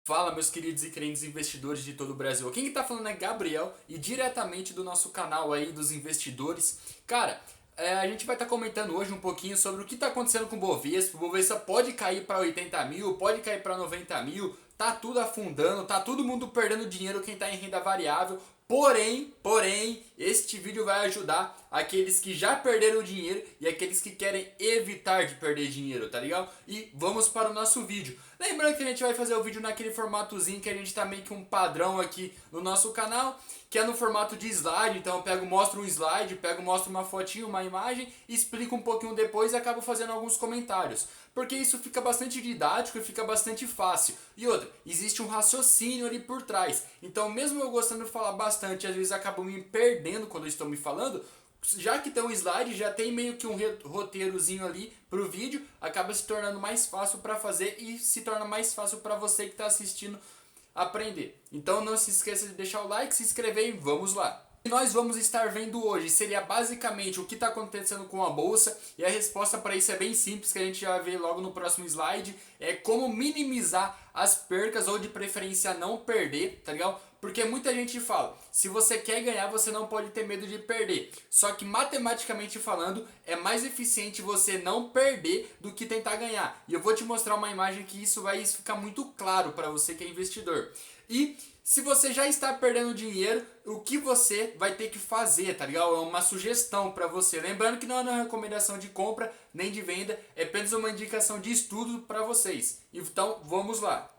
Fala, meus queridos e crentes investidores de todo o Brasil. Quem que tá falando é Gabriel e diretamente do nosso canal aí dos investidores. Cara, a gente vai estar comentando hoje um pouquinho sobre o que está acontecendo com o Bovespa. O Bovespa pode cair para 80 mil, pode cair para 90 mil, tá tudo afundando, tá todo mundo perdendo dinheiro quem tá em renda variável. Porém, este vídeo vai ajudar aqueles que já perderam dinheiro e aqueles que querem evitar de perder dinheiro, tá legal? E vamos para o nosso vídeo. Lembrando que a gente vai fazer o vídeo naquele formatozinho que a gente tá meio que um padrão aqui no nosso canal, que é no formato de slide. Então eu mostro um slide, mostro uma fotinho, uma imagem, explico um pouquinho depois e acabo fazendo alguns comentários. Porque isso fica bastante didático e fica bastante fácil. E outra, existe um raciocínio ali por trás. Então mesmo eu gostando de falar bastante, às vezes acabo me perdendo quando eu estou me falando, já que tem um slide, já tem meio que um roteirozinho ali pro vídeo, acaba se tornando mais fácil para fazer e se torna mais fácil para você que está assistindo aprender. Então não se esqueça de deixar o like, se inscrever e vamos lá. O que nós vamos estar vendo hoje seria basicamente o que está acontecendo com a bolsa, e a resposta para isso é bem simples, que a gente já vê logo no próximo slide, é como minimizar as percas ou de preferência não perder, tá legal? Porque muita gente fala, se você quer ganhar você não pode ter medo de perder, só que matematicamente falando é mais eficiente você não perder do que tentar ganhar, e eu vou te mostrar uma imagem que isso vai ficar muito claro para você que é investidor. E se você já está perdendo dinheiro, o que você vai ter que fazer, tá legal? É uma sugestão para você. Lembrando que não é uma recomendação de compra nem de venda, é apenas uma indicação de estudo para vocês. Então vamos lá.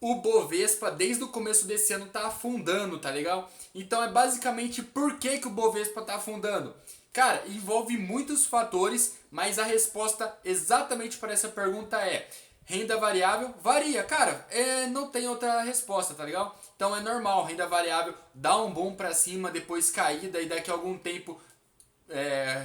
O Bovespa desde o começo desse ano tá afundando, tá legal? Então é basicamente por que o Bovespa tá afundando. Cara, envolve muitos fatores, mas a resposta exatamente para essa pergunta é: renda variável varia, cara, não tem outra resposta, tá legal? Então é normal, renda variável dá um boom pra cima, depois caída e daqui a algum tempo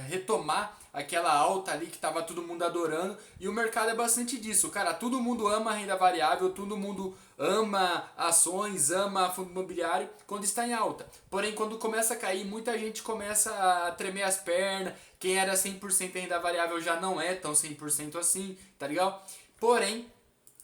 retomar aquela alta ali que tava todo mundo adorando, e o mercado é bastante disso, cara, todo mundo ama renda variável, todo mundo ama ações, ama fundo imobiliário quando está em alta, porém quando começa a cair, muita gente começa a tremer as pernas, quem era 100% em renda variável já não é tão 100% assim, tá legal? Porém,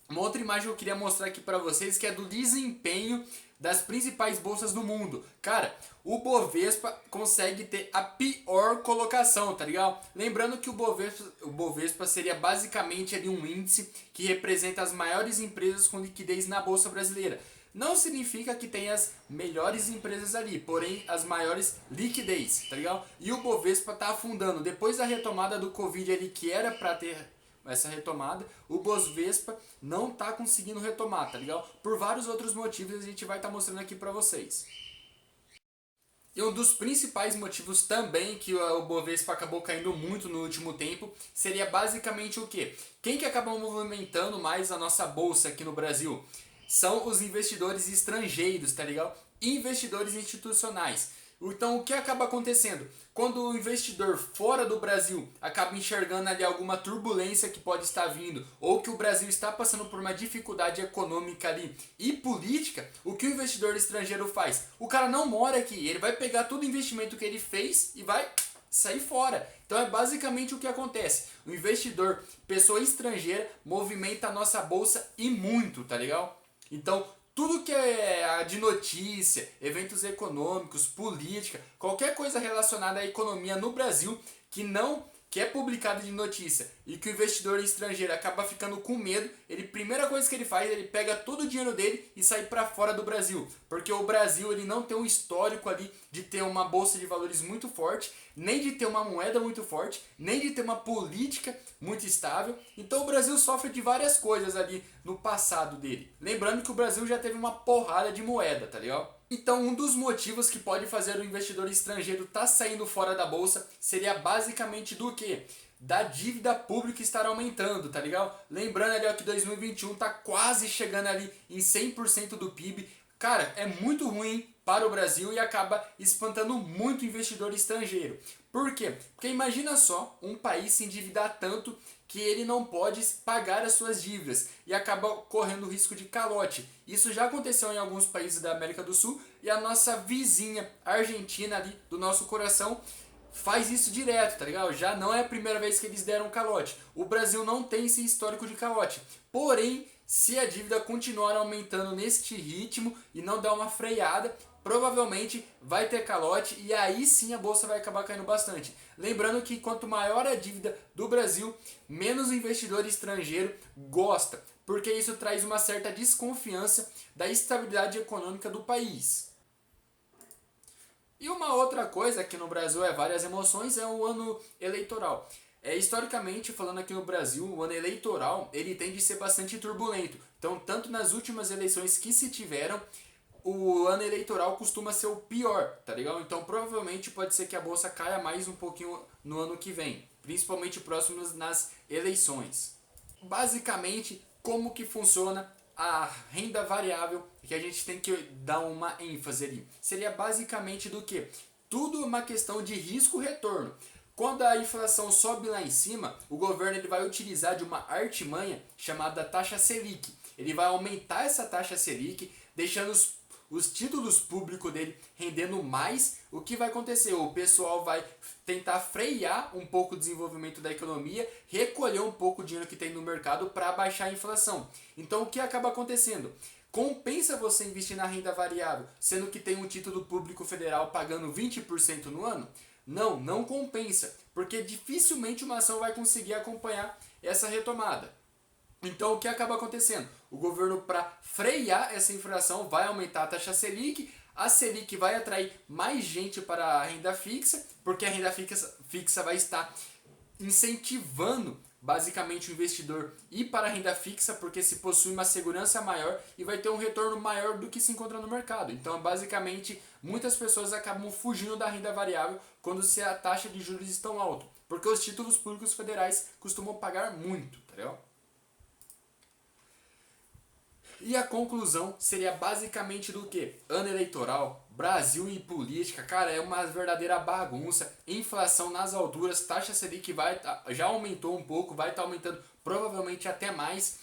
uma outra imagem que eu queria mostrar aqui para vocês, que é do desempenho das principais bolsas do mundo. Cara, o Bovespa consegue ter a pior colocação, tá ligado? Lembrando que o Bovespa seria basicamente ali um índice que representa as maiores empresas com liquidez na bolsa brasileira. Não significa que tenha as melhores empresas ali, porém as maiores liquidez, tá ligado? E o Bovespa tá afundando. Depois da retomada do Covid ali, que era para ter essa retomada, o Bovespa não tá conseguindo retomar, tá legal? Por vários outros motivos a gente vai estar mostrando aqui pra vocês. E um dos principais motivos também que o Bovespa acabou caindo muito no último tempo seria basicamente o quê? Quem que acaba movimentando mais a nossa bolsa aqui no Brasil? São os investidores estrangeiros, tá legal? Investidores institucionais. Então o que acaba acontecendo? Quando o investidor fora do Brasil acaba enxergando ali alguma turbulência que pode estar vindo, ou que o Brasil está passando por uma dificuldade econômica ali e política, o que o investidor estrangeiro faz? O cara não mora aqui, ele vai pegar todo o investimento que ele fez e vai sair fora. Então é basicamente o que acontece. O investidor, pessoa estrangeira, movimenta a nossa bolsa e muito, tá legal? Então tudo que é de notícia, eventos econômicos, política, qualquer coisa relacionada à economia no Brasil que é publicado de notícia e que o investidor estrangeiro acaba ficando com medo, primeira coisa que ele faz, ele pega todo o dinheiro dele e sai para fora do Brasil, porque o Brasil ele não tem um histórico ali de ter uma bolsa de valores muito forte, nem de ter uma moeda muito forte, nem de ter uma política muito estável. Então o Brasil sofre de várias coisas ali no passado dele. Lembrando que o Brasil já teve uma porrada de moeda, tá legal? Então um dos motivos que pode fazer o investidor estrangeiro estar saindo fora da bolsa seria basicamente do que? Da dívida pública estar aumentando, tá legal? Lembrando ali ó, que 2021 tá quase chegando ali em 100% do PIB. Cara, é muito ruim para o Brasil e acaba espantando muito investidor estrangeiro. Por quê? Porque imagina só um país se endividar tanto que ele não pode pagar as suas dívidas e acaba correndo o risco de calote. Isso já aconteceu em alguns países da América do Sul e a nossa vizinha Argentina ali do nosso coração faz isso direto, tá ligado? Já não é a primeira vez que eles deram calote. O Brasil não tem esse histórico de calote. Porém, Se a dívida continuar aumentando neste ritmo e não der uma freada, provavelmente vai ter calote e aí sim a bolsa vai acabar caindo bastante. Lembrando que quanto maior a dívida do Brasil, menos o investidor estrangeiro gosta, porque isso traz uma certa desconfiança da estabilidade econômica do país. E uma outra coisa que no Brasil é várias emoções é o ano eleitoral. Historicamente, falando aqui no Brasil, o ano eleitoral ele tende a ser bastante turbulento. Então, tanto nas últimas eleições que se tiveram, o ano eleitoral costuma ser o pior, tá ligado? Então, provavelmente pode ser que a bolsa caia mais um pouquinho no ano que vem, principalmente próximos nas eleições. Basicamente, como que funciona a renda variável que a gente tem que dar uma ênfase ali? Seria basicamente do que? Tudo uma questão de risco-retorno. Quando a inflação sobe lá em cima, o governo ele vai utilizar de uma artimanha chamada taxa Selic. Ele vai aumentar essa taxa Selic, deixando os títulos públicos dele rendendo mais. O que vai acontecer? O pessoal vai tentar frear um pouco o desenvolvimento da economia, recolher um pouco o dinheiro que tem no mercado para baixar a inflação. Então o que acaba acontecendo? Compensa você investir na renda variável, sendo que tem um título público federal pagando 20% no ano? Não, não compensa, porque dificilmente uma ação vai conseguir acompanhar essa retomada. Então o que acaba acontecendo? O governo, para frear essa inflação, vai aumentar a taxa Selic. A Selic vai atrair mais gente para a renda fixa, porque a renda fixa vai estar incentivando basicamente o investidor ir para a renda fixa, porque se possui uma segurança maior e vai ter um retorno maior do que se encontra no mercado. Então, basicamente, muitas pessoas acabam fugindo da renda variável quando se a taxa de juros estão alta, porque os títulos públicos federais costumam pagar muito, tá ligado? E a conclusão seria basicamente do que? Ano eleitoral, Brasil e política, cara, é uma verdadeira bagunça. Inflação nas alturas, taxa Selic já aumentou um pouco, vai estar aumentando provavelmente até mais.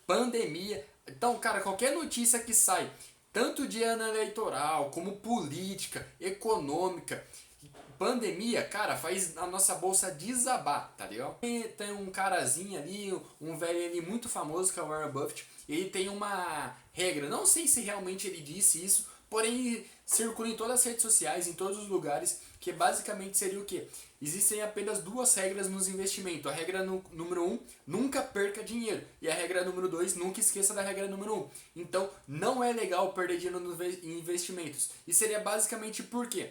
Pandemia. Então, cara, qualquer notícia que sai, tanto de ano eleitoral, como política, econômica, pandemia, cara, faz a nossa bolsa desabar, tá ligado? E tem um carazinho ali, um velho ali muito famoso, que é o Warren Buffett. Ele tem uma regra, não sei se realmente ele disse isso, porém circula em todas as redes sociais, em todos os lugares, que basicamente seria o quê? Existem apenas duas regras nos investimentos. A regra número 1, nunca perca dinheiro. E a regra número 2, nunca esqueça da regra número 1. Então, não é legal perder dinheiro em investimentos. E seria basicamente por quê?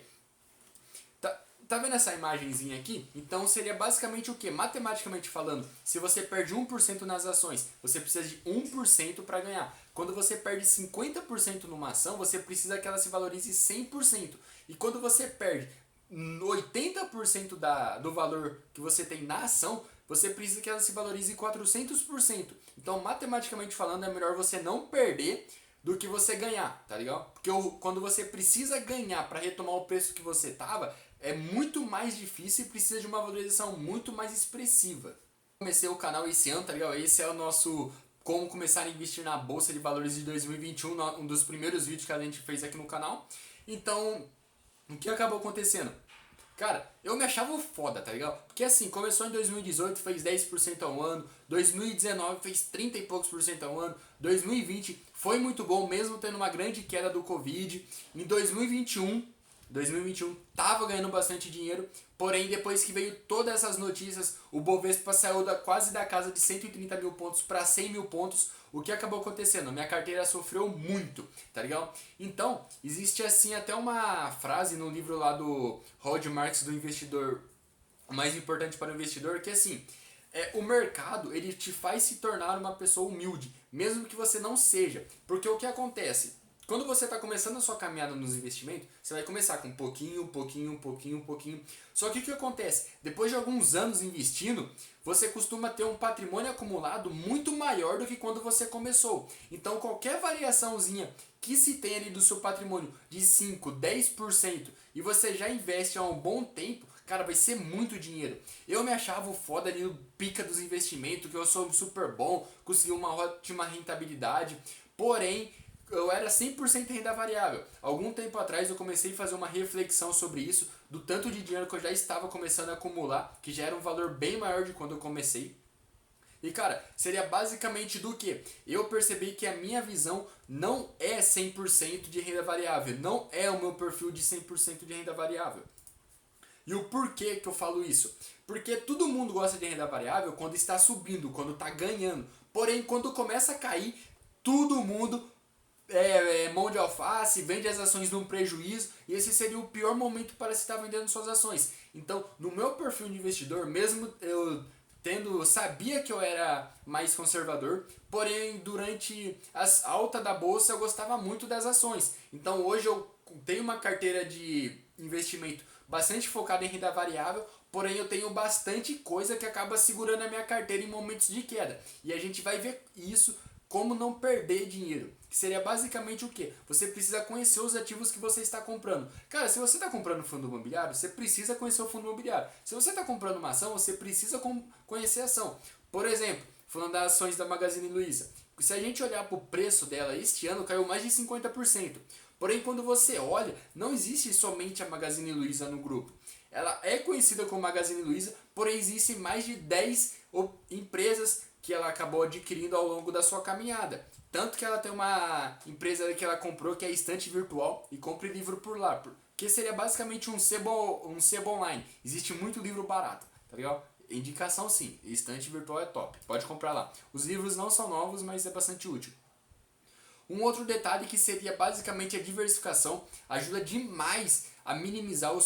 Tá vendo essa imagenzinha aqui? Então seria basicamente o que? Matematicamente falando, se você perde 1% nas ações, você precisa de 1% para ganhar. Quando você perde 50% numa ação, você precisa que ela se valorize 100%. E quando você perde 80% do valor que você tem na ação, você precisa que ela se valorize 400%. Então, matematicamente falando, é melhor você não perder do que você ganhar, tá ligado? Porque quando você precisa ganhar para retomar o preço que você tava, é muito mais difícil e precisa de uma valorização muito mais expressiva. Comecei o canal esse ano, tá ligado? Esse é o nosso como começar a investir na bolsa de valores de 2021, um dos primeiros vídeos que a gente fez aqui no canal. Então, o que acabou acontecendo? Cara, eu me achava foda, tá ligado? Porque assim, começou em 2018, fez 10% ao ano, 2019 fez 30 e poucos por cento ao ano, 2020 foi muito bom, mesmo tendo uma grande queda do Covid. Em 2021 tava ganhando bastante dinheiro, porém depois que veio todas essas notícias, o Bovespa saiu quase da casa de 130 mil pontos para 100 mil pontos. O que acabou acontecendo? Minha carteira sofreu muito, tá ligado? Então, existe assim até uma frase no livro lá do Howard Marks, do investidor, o mais importante para o investidor, que é assim, o mercado ele te faz se tornar uma pessoa humilde, mesmo que você não seja. Porque o que acontece? Quando você está começando a sua caminhada nos investimentos, você vai começar com pouquinho. Só que o que acontece? Depois de alguns anos investindo, você costuma ter um patrimônio acumulado muito maior do que quando você começou. Então qualquer variaçãozinha que se tem ali do seu patrimônio de 5, 10% e você já investe há um bom tempo, cara, vai ser muito dinheiro. Eu me achava o foda ali no pica dos investimentos, que eu sou super bom, consegui uma ótima rentabilidade, porém eu era 100% renda variável. Algum tempo atrás eu comecei a fazer uma reflexão sobre isso, do tanto de dinheiro que eu já estava começando a acumular, que já era um valor bem maior de quando eu comecei. E cara, seria basicamente do que? Eu percebi que a minha visão não é 100% de renda variável, não é o meu perfil de 100% de renda variável. E o porquê que eu falo isso? Porque todo mundo gosta de renda variável quando está subindo, quando está ganhando. Porém, quando começa a cair, todo mundo mão de alface, vende as ações num prejuízo, e esse seria o pior momento para se estar vendendo suas ações. Então, no meu perfil de investidor, mesmo eu sabia que eu era mais conservador, porém durante as alta da bolsa eu gostava muito das ações. Então hoje eu tenho uma carteira de investimento bastante focada em renda variável, porém eu tenho bastante coisa que acaba segurando a minha carteira em momentos de queda. E a gente vai ver isso, como não perder dinheiro. Que seria basicamente o que? Você precisa conhecer os ativos que você está comprando. Cara, se você está comprando fundo imobiliário, você precisa conhecer o fundo imobiliário. Se você está comprando uma ação, você precisa conhecer a ação. Por exemplo, falando das ações da Magazine Luiza. Se a gente olhar para o preço dela, este ano caiu mais de 50%. Porém, quando você olha, não existe somente a Magazine Luiza no grupo. Ela é conhecida como Magazine Luiza, porém existem mais de 10 empresas que ela acabou adquirindo ao longo da sua caminhada. Tanto que ela tem uma empresa que ela comprou que é Estante Virtual e compra livro por lá. Que seria basicamente um sebo online. Existe muito livro barato, tá ligado? Indicação sim, Estante Virtual é top, pode comprar lá. Os livros não são novos, mas é bastante útil. Um outro detalhe que seria basicamente a diversificação ajuda demais a minimizar as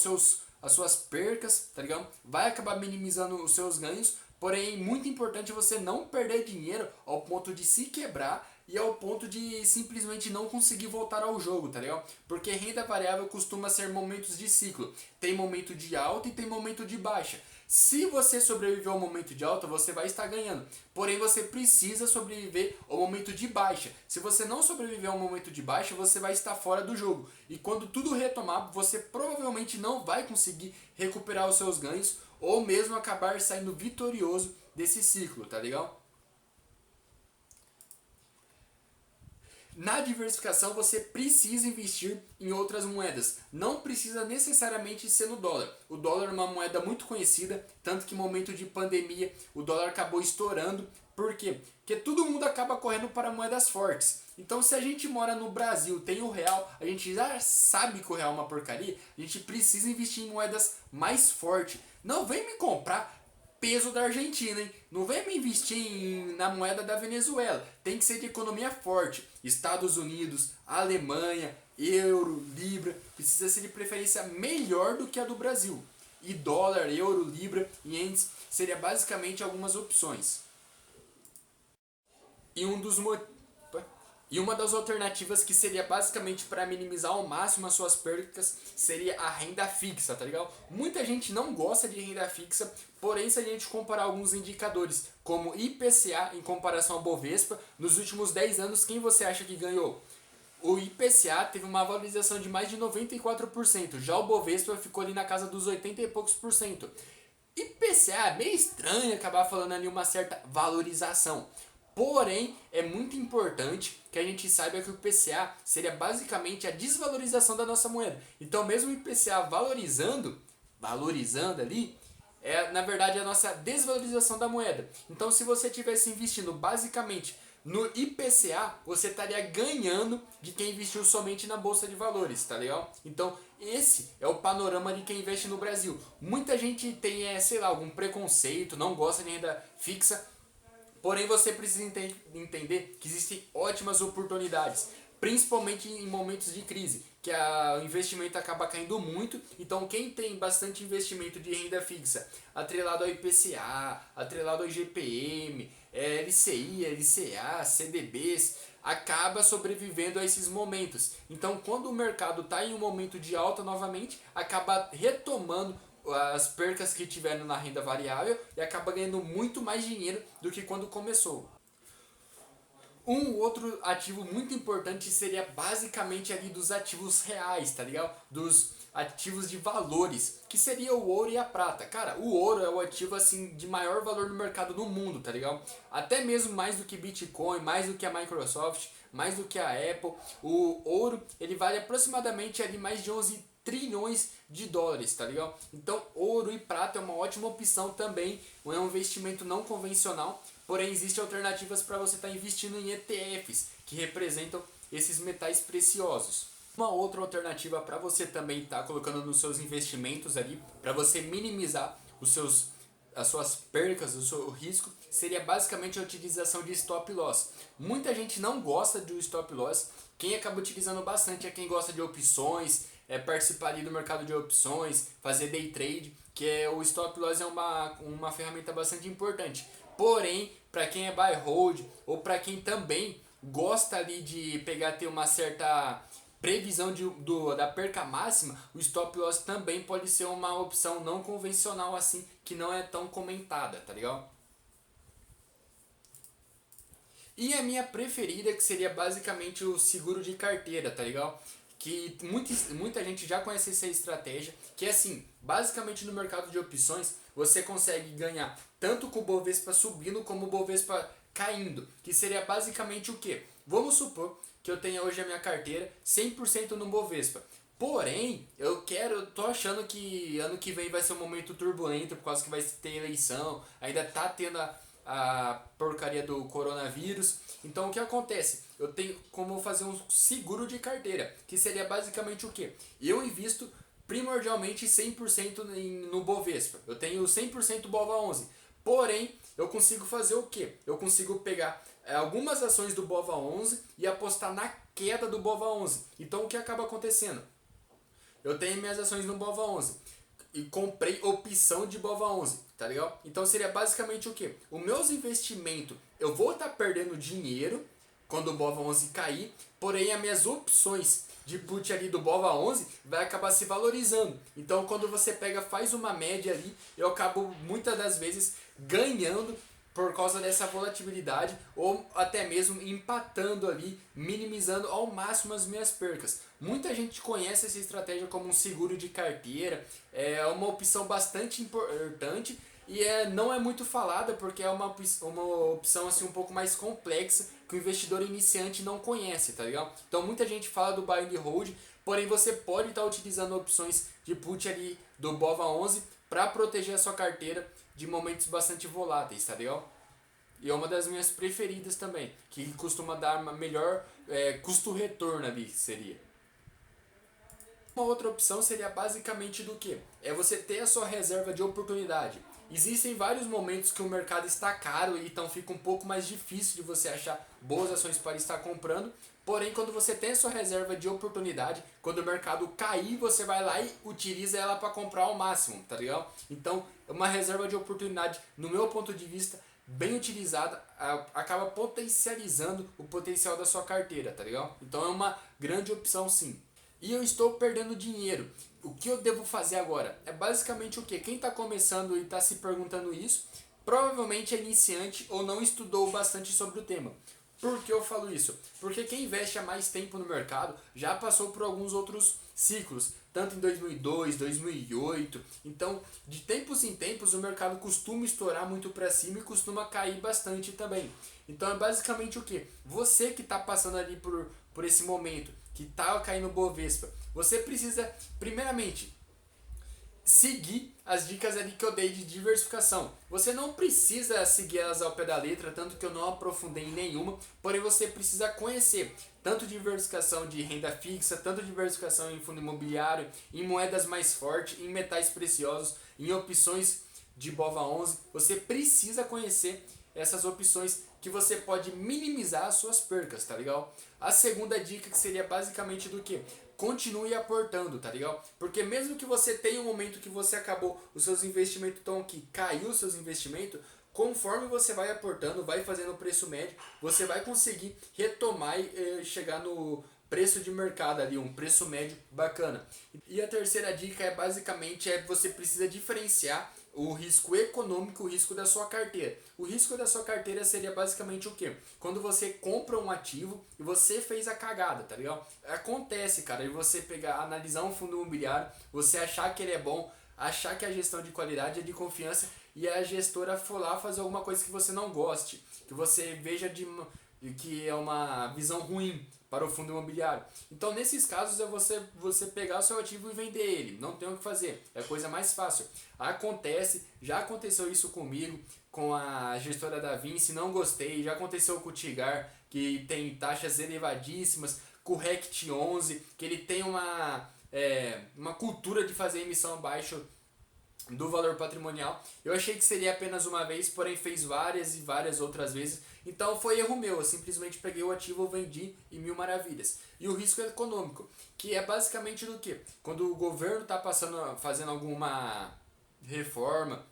suas percas, tá ligado? Vai acabar minimizando os seus ganhos, porém muito importante você não perder dinheiro ao ponto de se quebrar e ao ponto de simplesmente não conseguir voltar ao jogo, tá ligado? Porque renda variável costuma ser momentos de ciclo. Tem momento de alta e tem momento de baixa. Se você sobreviver ao momento de alta, você vai estar ganhando. Porém, você precisa sobreviver ao momento de baixa. Se você não sobreviver ao momento de baixa, você vai estar fora do jogo. E quando tudo retomar, você provavelmente não vai conseguir recuperar os seus ganhos ou mesmo acabar saindo vitorioso desse ciclo, tá legal? Na diversificação você precisa investir em outras moedas. Não precisa necessariamente ser no dólar. O dólar é uma moeda muito conhecida, tanto que no momento de pandemia o dólar acabou estourando. Por quê? Porque todo mundo acaba correndo para moedas fortes. Então se a gente mora no Brasil, tem o real, a gente já sabe que o real é uma porcaria, a gente precisa investir em moedas mais fortes. Não vem me comprar peso da Argentina, hein? Não vem me investir na moeda da Venezuela. Tem que ser de economia forte. Estados Unidos, Alemanha, euro, libra. Precisa ser de preferência melhor do que a do Brasil. E dólar, euro, libra, ienes seria basicamente algumas opções. E uma das alternativas que seria basicamente para minimizar ao máximo as suas percas seria a renda fixa, tá ligado? Muita gente não gosta de renda fixa, porém se a gente comparar alguns indicadores, como IPCA em comparação ao Bovespa, nos últimos 10 anos, quem você acha que ganhou? O IPCA teve uma valorização de mais de 94%, já o Bovespa ficou ali na casa dos 80 e poucos por cento. IPCA é meio estranho acabar falando ali uma certa valorização. Porém, é muito importante que a gente saiba que o IPCA seria basicamente a desvalorização da nossa moeda. Então, mesmo o IPCA valorizando ali, é na verdade a nossa desvalorização da moeda. Então, se você estivesse investindo basicamente no IPCA, você estaria ganhando de quem investiu somente na bolsa de valores, tá legal? Então, esse é o panorama de quem investe no Brasil. Muita gente tem, sei lá, algum preconceito, não gosta de renda fixa. Porém, você precisa entender que existem ótimas oportunidades, principalmente em momentos de crise, que o investimento acaba caindo muito. Então, quem tem bastante investimento de renda fixa, atrelado ao IPCA, atrelado ao IGPM, LCI, LCA, CDBs, acaba sobrevivendo a esses momentos. Então, quando o mercado está em um momento de alta novamente, acaba retomando as percas que tiveram na renda variável e acaba ganhando muito mais dinheiro do que quando começou. Um outro ativo muito importante seria basicamente ali dos ativos reais, tá ligado? Dos ativos de valores, que seria o ouro e a prata. Cara, o ouro é o ativo assim de maior valor no mercado do mundo, tá ligado? Até mesmo mais do que Bitcoin, mais do que a Microsoft, mais do que a Apple. O ouro, ele vale aproximadamente ali mais de 11 trilhões de dólares, tá ligado? Então ouro e prata é uma ótima opção também, é um investimento não convencional, porém existem alternativas para você estar investindo em ETFs, que representam esses metais preciosos. Uma outra alternativa para você também estar colocando nos seus investimentos ali, para você minimizar as suas percas, o seu risco, seria basicamente a utilização de stop loss. Muita gente não gosta do stop loss, quem acaba utilizando bastante é quem gosta de opções, participar ali do mercado de opções, fazer day trade, que o stop loss é uma ferramenta bastante importante. Porém, para quem é buy hold ou para quem também gosta ali de ter uma certa previsão da perca máxima, o stop loss também pode ser uma opção não convencional assim, que não é tão comentada, tá ligado? E a minha preferida, que seria basicamente o seguro de carteira, tá ligado? Que muita gente já conhece essa estratégia, que é assim, basicamente no mercado de opções, você consegue ganhar tanto com o Bovespa subindo como o Bovespa caindo, que seria basicamente o que? Vamos supor que eu tenha hoje a minha carteira 100% no Bovespa. Porém, tô achando que ano que vem vai ser um momento turbulento, por causa que vai ter eleição, ainda tá tendo a porcaria do coronavírus. Então o que acontece? Eu tenho como fazer um seguro de carteira, que seria basicamente o que? Eu invisto primordialmente 100% no Bovespa. Eu tenho 100% BOVA11. Porém, eu consigo fazer o que? Eu consigo pegar algumas ações do BOVA11 e apostar na queda do BOVA11. Então o que acaba acontecendo? Eu tenho minhas ações no BOVA11 e comprei opção de BOVA11, tá legal? Então seria basicamente o que? Os meus investimentos, eu vou estar perdendo dinheiro quando o BOVA11 cair, porém as minhas opções de put ali do BOVA11 vai acabar se valorizando. Então quando você faz uma média ali, eu acabo muitas das vezes ganhando por causa dessa volatilidade, ou até mesmo empatando ali, minimizando ao máximo as minhas percas. Muita gente conhece essa estratégia como um seguro de carteira, é uma opção bastante importante e não é muito falada porque é uma opção assim, um pouco mais complexa que o investidor iniciante não conhece, tá ligado? Então muita gente fala do buy and hold, porém você pode estar utilizando opções de put ali do BOVA11 para proteger a sua carteira de momentos bastante voláteis, tá legal? E é uma das minhas preferidas também, que costuma dar uma melhor custo-retorno ali, seria. Uma outra opção seria basicamente do que? É você ter a sua reserva de oportunidade. Existem vários momentos que o mercado está caro, então fica um pouco mais difícil de você achar boas ações para estar comprando. Porém, quando você tem a sua reserva de oportunidade, quando o mercado cair, você vai lá e utiliza ela para comprar ao máximo, tá ligado? Então, uma reserva de oportunidade, no meu ponto de vista, bem utilizada, acaba potencializando o potencial da sua carteira, tá ligado? Então é uma grande opção sim. E eu estou perdendo dinheiro. O que eu devo fazer agora? É basicamente o que? Quem está começando e está se perguntando isso, provavelmente é iniciante ou não estudou bastante sobre o tema. Por que eu falo isso? Porque quem investe há mais tempo no mercado já passou por alguns outros ciclos, tanto em 2002, 2008. Então, de tempos em tempos, o mercado costuma estourar muito para cima e costuma cair bastante também. Então, é basicamente o que? Você que está passando ali por esse momento, que está caindo o Bovespa, você precisa, primeiramente, seguir as dicas ali que eu dei de diversificação. Você não precisa seguir elas ao pé da letra, tanto que eu não aprofundei em nenhuma, porém você precisa conhecer tanto diversificação de renda fixa, tanto diversificação em fundo imobiliário, em moedas mais fortes, em metais preciosos, em opções de BOVA11. Você precisa conhecer essas opções que você pode minimizar as suas percas, tá legal? A segunda dica que seria basicamente do que? Continue aportando, tá legal? Porque mesmo que você tenha um momento que você acabou, os seus investimentos estão aqui, caiu os seus investimentos, conforme você vai aportando, vai fazendo o preço médio, você vai conseguir retomar e chegar no preço de mercado ali, um preço médio bacana. E a terceira dica é basicamente você precisa diferenciar o risco econômico, o risco da sua carteira. O risco da sua carteira seria basicamente o quê? Quando você compra um ativo e você fez a cagada, tá ligado? Acontece, cara, e você analisar um fundo imobiliário, você achar que ele é bom, achar que a gestão de qualidade é de confiança e a gestora for lá fazer alguma coisa que você não goste, que você veja que é uma visão ruim. para o fundo imobiliário. Então, nesses casos, é você pegar o seu ativo e vender ele. Não tem o que fazer. É a coisa mais fácil. Acontece, já aconteceu isso comigo, com a gestora da Vinci, não gostei. Já aconteceu com o Tigar, que tem taxas elevadíssimas, com o Rect 11, que ele tem uma cultura de fazer emissão abaixo do valor patrimonial. Eu achei que seria apenas uma vez, porém fez várias e várias outras vezes. Então foi erro meu, eu simplesmente peguei o ativo, vendi e mil maravilhas. E o risco econômico, que é basicamente do que? Quando o governo está fazendo alguma reforma,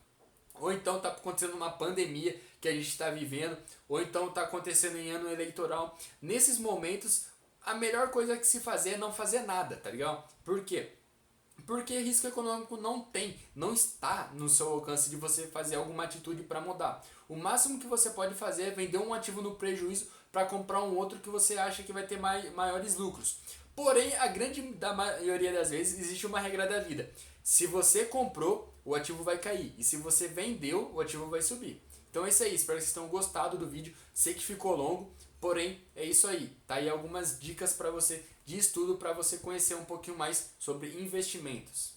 ou então está acontecendo uma pandemia que a gente está vivendo, ou então está acontecendo em ano eleitoral. Nesses momentos, a melhor coisa que se fazer é não fazer nada, tá ligado? Por quê? Porque risco econômico não está no seu alcance de você fazer alguma atitude para mudar. O máximo que você pode fazer é vender um ativo no prejuízo para comprar um outro que você acha que vai ter maiores lucros. Porém, a grande da maioria das vezes existe uma regra da vida. Se você comprou, o ativo vai cair. E se você vendeu, o ativo vai subir. Então é isso aí, espero que vocês tenham gostado do vídeo. Sei que ficou longo, porém é isso aí. Tá aí algumas dicas para você de estudo para você conhecer um pouquinho mais sobre investimentos.